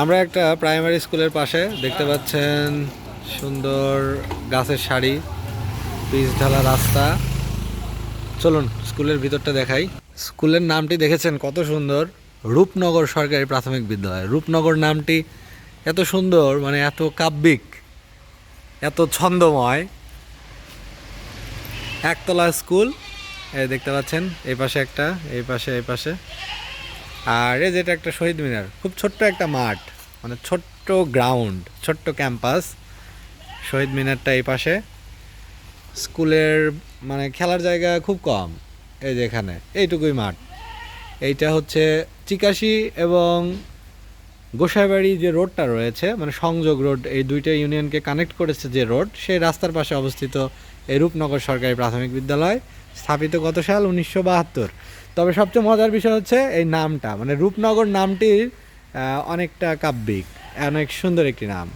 আমরা একটা প্রাইমারি স্কুলের পাশে দেখতে পাচ্ছেন সুন্দর গাছের সারি, পিচ ঢালা রাস্তা। চলুন স্কুলের ভিতরটা দেখাই। স্কুলের নামটি দেখেছেন কত সুন্দর, রূপনগর সরকারি প্রাথমিক বিদ্যালয়। রূপনগর নামটি এত সুন্দর, মানে এত কাব্যিক, এত ছন্দময়। একতলা স্কুল, এই দেখতে পাচ্ছেন, এই পাশে একটা, এই পাশে। আর এই যেটা একটা শহীদ মিনার, খুব ছোট্ট একটা মাঠ, মানে ছোট্ট গ্রাউন্ড, ছোট্ট ক্যাম্পাস। শহীদ মিনারটা এই পাশে। স্কুলের মানে খেলার জায়গা খুব কম, এই যে এখানে এইটুকুই মাঠ। এইটা হচ্ছে চিকাশি এবং গোসাইবাড়ি যে রোডটা রয়েছে, মানে সংযোগ রোড, এই দুইটা ইউনিয়নকে কানেক্ট করেছে যে রোড, সেই রাস্তার পাশে অবস্থিত এই রূপনগর সরকারি প্রাথমিক বিদ্যালয়। স্থাপিত কত সাল? 1972। তবে সবচেয়ে মজার বিষয় হচ্ছে এই নামটা, মানে রূপনগর নামটির অনেকটা কাব্যিক, অনেক সুন্দর একটি নাম।